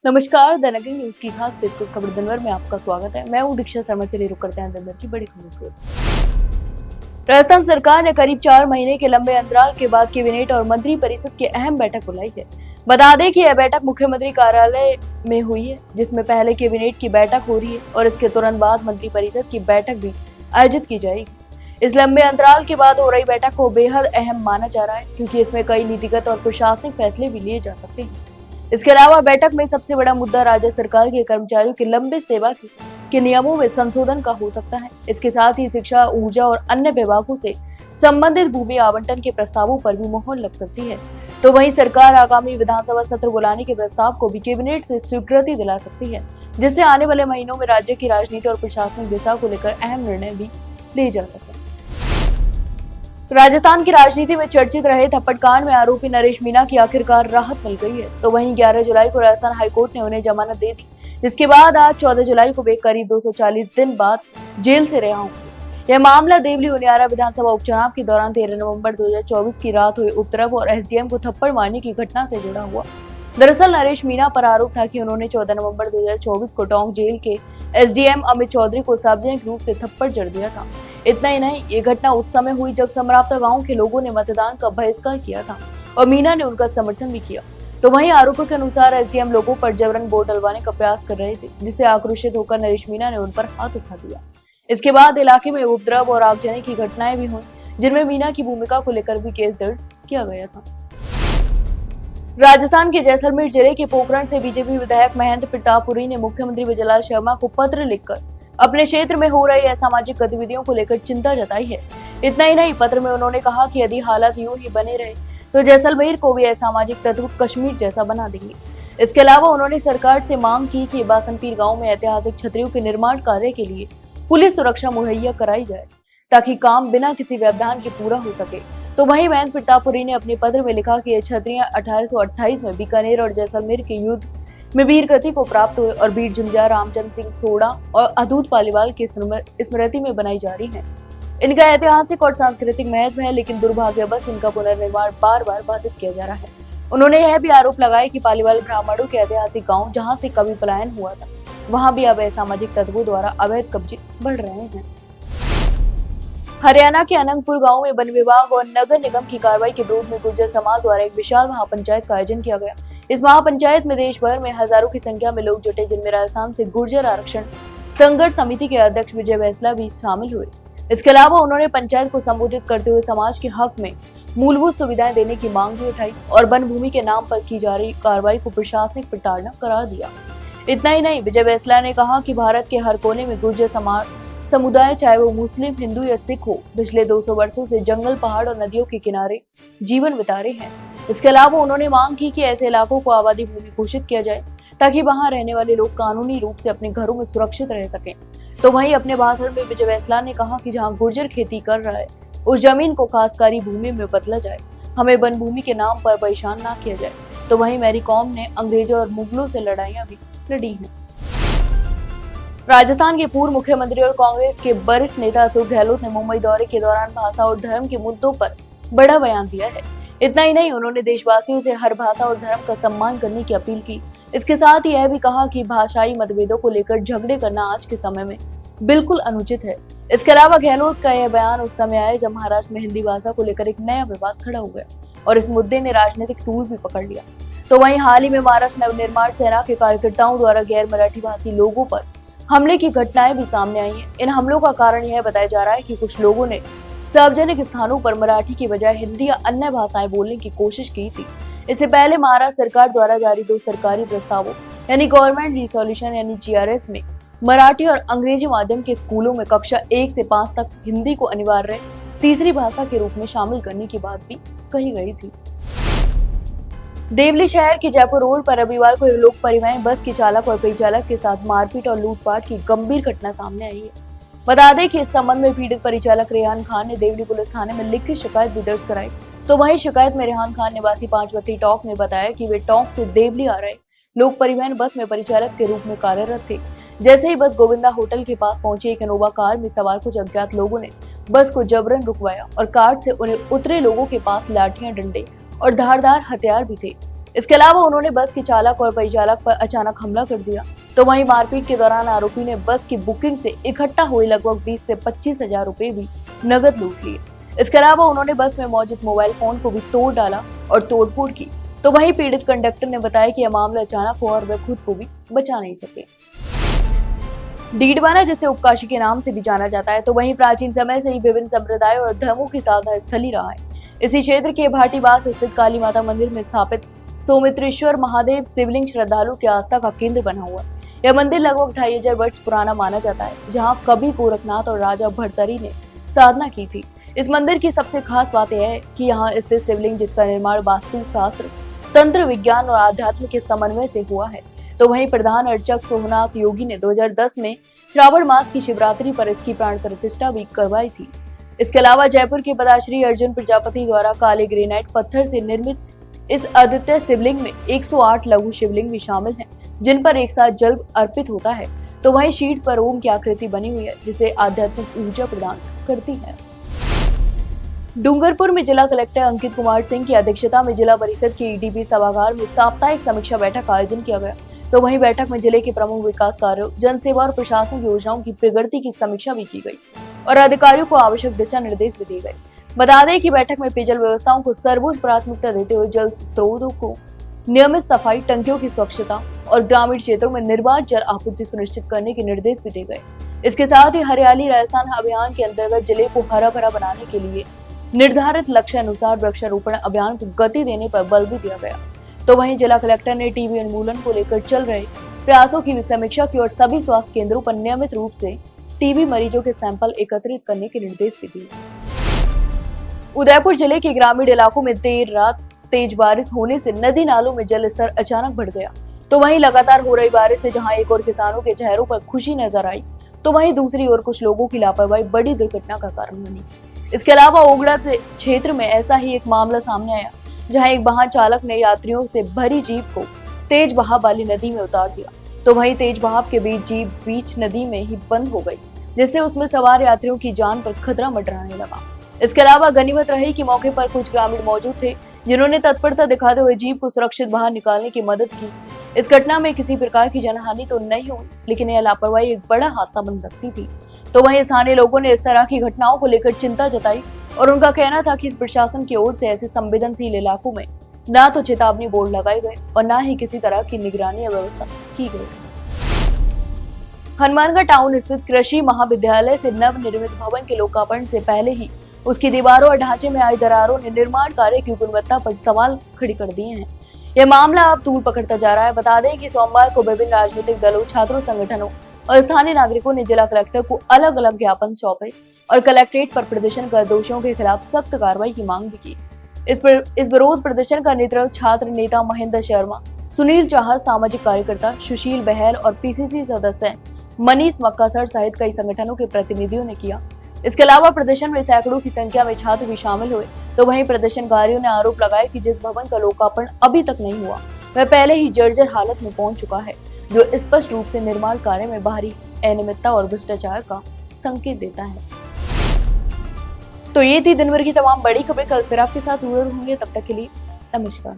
नमस्कार, द नगरी न्यूज की खास पेशकश खबर दिन भर में आपका स्वागत है। मैं हूं दीक्षा शर्मा। चलिए रुक करते हैं दिन भर की बड़ी खबरों को। राजस्थान सरकार ने करीब 4 महीने के लंबे अंतराल के बाद कैबिनेट और मंत्री परिषद की अहम बैठक बुलाई है। बता दें कि यह बैठक मुख्यमंत्री कार्यालय में हुई है, जिसमें पहले कैबिनेट की बैठक हो रही है और इसके तुरंत बाद मंत्री परिषद की बैठक भी आयोजित की जाएगी। इस लंबे अंतराल के बाद हो रही बैठक को बेहद अहम माना जा रहा है, क्योंकि इसमें कई नीतिगत और प्रशासनिक फैसले भी लिए जा सकते हैं। इसके अलावा बैठक में सबसे बड़ा मुद्दा राज्य सरकार के कर्मचारियों के लंबे सेवा के नियमों में संशोधन का हो सकता है। इसके साथ ही शिक्षा, ऊर्जा और अन्य विभागों से संबंधित भूमि आवंटन के प्रस्तावों पर भी मोहर लग सकती है। तो वहीं सरकार आगामी विधानसभा सत्र बुलाने के प्रस्ताव को भी कैबिनेट से स्वीकृति दिला सकती है, जिससे आने वाले महीनों में राज्य की राजनीति और प्रशासनिक दिशा को लेकर अहम निर्णय भी लिए जा सकते हैं। राजस्थान की राजनीति में चर्चित रहे थप्पड़ कांड में आरोपी नरेश मीणा की आखिरकार राहत मिल गई है। तो वहीं 11 जुलाई को राजस्थान हाईकोर्ट ने उन्हें जमानत दे दी, जिसके बाद आज 14 जुलाई को वे करीब 240 दिन बाद जेल से रिहा होंगे। यह मामला देवली उनियारा विधानसभा उपचुनाव के दौरान 13 नवंबर 2024 की रात हुए उपद्रव और एसडीएम को थप्पड़ मारने की घटना से जुड़ा हुआ। दरअसल नरेश मीणा पर आरोप था कि उन्होंने 14 नवंबर 2024 को टोंक जेल के एसडीएम अमित चौधरी को सार्वजनिक रूप से थप्पड़ जड़ दिया था। इतना ही नहीं, ये घटना उस समय हुई जब समरावता गांव के लोगों ने मतदान का बहिष्कार किया था और मीणा ने उनका समर्थन भी किया। तो वहीं आरोपों के अनुसार एसडीएम लोगों पर जबरन वोट डलवाने का प्रयास कर रहे थे, जिससे आक्रोशित होकर नरेश मीणा ने उन पर हाथ उठा दिया। इसके बाद इलाके में उपद्रव और आगजनी की घटनाएं भी हुई, जिनमें मीणा की भूमिका को लेकर भी केस दर्ज किया गया था। राजस्थान के जैसलमेर जिले के पोखरण से बीजेपी विधायक महेंद्र प्रतापपुरी ने मुख्यमंत्री विजयलाल शर्मा को पत्र लिखकर अपने क्षेत्र में हो रही असामाजिक गतिविधियों को लेकर चिंता जताई है। इतना ही नहीं, पत्र में उन्होंने कहा कि यदि हालात यूं ही बने रहे तो जैसलमेर को भी असामाजिक तत्व कश्मीर जैसा बना देंगे। इसके अलावा उन्होंने सरकार से मांग की कि बासनपीर गांव में ऐतिहासिक छतरियों के निर्माण कार्य के लिए पुलिस सुरक्षा मुहैया कराई जाए, ताकि काम बिना किसी व्यवधान के पूरा हो सके। तो वहीं महेंद्र प्रतापपुरी ने अपने पत्र में लिखा कि ये छतरियां 1828 में बीकानेर और जैसलमेर के युद्ध में वीर गति को प्राप्त हुए और वीर जुंजा रामचंद्र सिंह सोड़ा और अदूत पालीवाल की स्मृति में बनाई जा रही है। इनका ऐतिहासिक और सांस्कृतिक महत्व है, लेकिन दुर्भाग्यवश इनका पुनर्निर्माण बार बार बाधित किया जा रहा है। उन्होंने यह भी आरोप लगाया कि पालीवाल ब्राह्मणों के ऐतिहासिक गाँव, जहाँ से कभी पलायन हुआ था, वहाँ भी अब असामाजिक तत्वों द्वारा अवैध कब्जे बढ़ रहे हैं। हरियाणा के अनंगपुर गांव में वन विभाग और नगर निगम की कार्रवाई के विरोध में गुर्जर समाज द्वारा एक विशाल महापंचायत का आयोजन किया गया। इस महापंचायत में देश भर में हजारों की संख्या में लोग जुटे, जिनमें राजस्थान से गुर्जर आरक्षण संघर्ष समिति के अध्यक्ष विजय बैसला भी शामिल हुए। इसके अलावा उन्होंने पंचायत को संबोधित करते हुए समाज के हक में मूलभूत सुविधाएं देने की मांग भी उठाई और वन भूमि के नाम पर की जा रही कार्रवाई को प्रशासनिक प्रताड़ना करार दिया। इतना ही नहीं, विजय बैसला ने कहा कि भारत के हर कोने में गुर्जर समुदाय, चाहे वो मुस्लिम, हिंदू या सिख हो, पिछले 200 वर्षों से जंगल, पहाड़ और नदियों के किनारे जीवन बिता रहे हैं। इसके अलावा उन्होंने मांग की कि ऐसे इलाकों को आबादी भूमि घोषित किया जाए, ताकि वहां रहने वाले लोग कानूनी रूप से अपने घरों में सुरक्षित रह सकें। तो वहीं अपने भाषण में विजय बैसला ने कहा कि जहां गुर्जर खेती कर रहा है, उस जमीन को खासकारी भूमि में बदला जाए, हमें वन भूमि के नाम पर परेशान न किया जाए। तो वहीं मैरी कॉम ने अंग्रेजों और मुगलों से लड़ाइयां भी लड़ी हैं। राजस्थान के पूर्व मुख्यमंत्री और कांग्रेस के वरिष्ठ नेता अशोक गहलोत ने मुंबई दौरे के दौरान भाषा और धर्म के मुद्दों पर बड़ा बयान दिया है। इतना ही नहीं, उन्होंने देशवासियों से हर भाषा और धर्म का सम्मान करने की अपील की। इसके साथ ही यह भी कहा कि भाषाई मतभेदों को लेकर झगड़े करना आज के समय में बिल्कुल अनुचित है। इसके अलावा गहलोत का यह बयान उस समय आया जब महाराष्ट्र में हिंदी भाषा को लेकर एक नया विवाद खड़ा हो गया और इस मुद्दे ने राजनीतिक तूल भी पकड़ लिया। तो वहीं हाल ही में महाराष्ट्र नवनिर्माण सेना के कार्यकर्ताओं द्वारा गैर मराठी भाषी लोगों पर हमले की घटनाएं भी सामने आई हैं। इन हमलों का कारण यह बताया जा रहा है कि कुछ लोगों ने सार्वजनिक स्थानों पर मराठी की बजाय हिंदी या अन्य भाषाएं बोलने की कोशिश की थी। इससे पहले महाराष्ट्र सरकार द्वारा जारी 2 सरकारी प्रस्तावों यानी गवर्नमेंट रिसोल्यूशन यानी जीआरएस में मराठी और अंग्रेजी माध्यम के स्कूलों में कक्षा 1 से 5 तक हिंदी को अनिवार्य तीसरी भाषा के रूप में शामिल करने की बात भी कही गई थी। देवली शहर के जयपुर रोड पर रविवार को लोक परिवहन बस के चालक और परिचालक के साथ मारपीट और लूटपाट की गंभीर घटना सामने आई है। बता दें कि इस संबंध में पीड़ित परिचालक रेहान खान ने देवली पुलिस थाने में लिखित शिकायत भी दर्ज कराई। तो वहीं शिकायत में रेहान खान निवासी 5 बत्ती टोंक ने बताया कि वे टोंक से देवली आ रहे लोक परिवहन बस में परिचालक के रूप में कार्यरत थे। जैसे ही बस गोविंदा होटल के पास पहुंची, एक इनोवा कार में सवार कुछ अज्ञात लोगों ने बस को जबरन रुकवाया और कार से उन्हें उतरे लोगों के पास लाठियां, डंडे और धारदार हथियार भी थे। इसके अलावा उन्होंने बस के चालक और परिचालक पर अचानक हमला कर दिया। तो वहीं मारपीट के दौरान आरोपी ने बस की बुकिंग से इकट्ठा हुए लगभग 20 से 25,000 रुपए भी नगद लूट लिए। इसके अलावा उन्होंने बस में मौजूद मोबाइल फोन को भी तोड़ डाला और तोड़फोड़ की। तो वहीं पीड़ित कंडक्टर ने बताया कि यह मामला अचानक हुआ और वह खुद को भी बचा नहीं सके। डीडवाना, जिसे उपकाशी के नाम से भी जाना जाता है, तो वहीं प्राचीन समय से ही विभिन्न संप्रदायों और धर्मों की साधना स्थली रहा है। इसी क्षेत्र के भाटीवास स्थित काली माता मंदिर में स्थापित सौमित्रेश्वर महादेव शिवलिंग श्रद्धालु की आस्था का केंद्र बना हुआ है। यह मंदिर लगभग 2500 वर्ष पुराना माना जाता है, जहाँ कवि गोरखनाथ और राजा भर्तरी ने साधना की थी। इस मंदिर की सबसे खास बात यह है कि यहाँ स्थित शिवलिंग, जिसका निर्माण वास्तु शास्त्र, तंत्र विज्ञान और आध्यात्म के समन्वय से हुआ है। तो वहीं प्रधान अर्चक सोमनाथ योगी ने 2010 में श्रावण मास की शिवरात्रि पर इसकी प्राण प्रतिष्ठा भी करवाई थी। इसके अलावा जयपुर के पदाश्री अर्जुन प्रजापति द्वारा काले ग्रेनाइट पत्थर से निर्मित इस अद्वितीय शिवलिंग में 108 लघु शिवलिंग भी शामिल हैं, जिन पर एक साथ जल अर्पित होता है। तो वहीं शीट्स पर ओम की आकृति बनी हुई है, जिसे आध्यात्मिक ऊर्जा प्रदान करती है। डूंगरपुर में जिला कलेक्टर अंकित कुमार सिंह की अध्यक्षता में जिला परिषद के ईडीपी सभागार में साप्ताहिक समीक्षा बैठक का आयोजन किया गया। तो वहीं बैठक में जिले के प्रमुख विकास कार्यों, जनसेवा और प्रशासनिक योजनाओं की प्रगति की समीक्षा भी की गई और अधिकारियों को आवश्यक दिशा निर्देश भी दिए गए। बता दें कि बैठक में पेयजल व्यवस्थाओं को सर्वोच्च प्राथमिकता देते हुए जल स्रोतों को नियमित सफाई, टंकियों की स्वच्छता और ग्रामीण क्षेत्रों में निर्बाध जल आपूर्ति सुनिश्चित करने के निर्देश भी दिए गए। इसके साथ ही हरियाली राजस्थान अभियान के अंतर्गत जिले को हरा भरा बनाने के लिए निर्धारित लक्ष्य अनुसार वृक्षारोपण अभियान को गति देने पर बल भी दिया गया। तो वहीं जिला कलेक्टर ने टीबी उन्मूलन को लेकर चल रहे प्रयासों की भी समीक्षा की और सभी स्वास्थ्य केंद्रों पर नियमित रूप से टीबी मरीजों के सैंपल एकत्रित करने के निर्देश भी दिए। उदयपुर जिले के ग्रामीण इलाकों में देर रात तेज बारिश होने से नदी नालों में जल स्तर अचानक बढ़ गया। तो वहीं लगातार हो रही बारिश से जहां एक और किसानों के चेहरों पर खुशी नजर आई, तो वहीं दूसरी ओर कुछ लोगों की लापरवाही बड़ी दुर्घटना का कारण बनी। इसके अलावा ओगड़ा क्षेत्र में ऐसा ही एक मामला सामने आया, जहां एक वाहन चालक ने यात्रियों से भरी जीप को तेज बहाव वाली नदी में उतार दिया। तो वहीं तेज बहाव के बीच जीप बीच नदी में ही बंद हो गई, जिससे उसमें सवार यात्रियों की जान पर खतरा मंडराने लगा। इसके अलावा गनीमत रही कि मौके पर कुछ ग्रामीण मौजूद थे, जिन्होंने तत्परता दिखाते हुए जीप को सुरक्षित बाहर निकालने की मदद की। इस घटना में किसी प्रकार की जनहानि तो नहीं हुई, लेकिन यह लापरवाही एक बड़ा हादसा बन सकती थी। तो वहीं स्थानीय लोगों ने इस तरह की घटनाओं को लेकर चिंता जताई और उनका कहना था कि प्रशासन की ओर से ऐसे संवेदनशील इलाकों में न तो चेतावनी बोर्ड लगाए गए और न ही किसी तरह की निगरानी व्यवस्था की गई। हनुमानगढ़ टाउन स्थित कृषि महाविद्यालय से नवनिर्मित भवन के लोकार्पण से पहले ही उसकी दीवारों और ढांचे में आई दरारों ने निर्माण कार्य की गुणवत्ता पर सवाल खड़ी कर दिए हैं। यह मामला अब तूल पकड़ता जा रहा है। बता दें कि सोमवार को विभिन्न राजनीतिक दलों, छात्रों संगठनों और स्थानीय नागरिकों ने जिला कलेक्टर को अलग अलग ज्ञापन सौंपे और कलेक्ट्रेट पर प्रदर्शन कर दोषियों के खिलाफ सख्त कार्रवाई की मांग भी की। इस विरोध प्रदर्शन का नेतृत्व छात्र नेता महेंद्र शर्मा, सुनील चाहर, सामाजिक कार्यकर्ता सुशील बहल और पीसीसी सदस्य मनीष मक्कासर सहित कई संगठनों के प्रतिनिधियों ने किया। इसके अलावा प्रदर्शन में सैकड़ों की संख्या में छात्र भी शामिल हुए। तो वहीं प्रदर्शनकारियों ने आरोप लगाया कि जिस भवन का लोकार्पण अभी तक नहीं हुआ, वह पहले ही जर्जर हालत में पहुंच चुका है, जो स्पष्ट रूप से निर्माण कार्य में बाहरी अनियमितता और भ्रष्टाचार का संकेत देता है। तो ये थी दिन भर की तमाम बड़ी खबरें। कल फिर आपके साथ रूबरू होंगे, तब तक के लिए नमस्कार।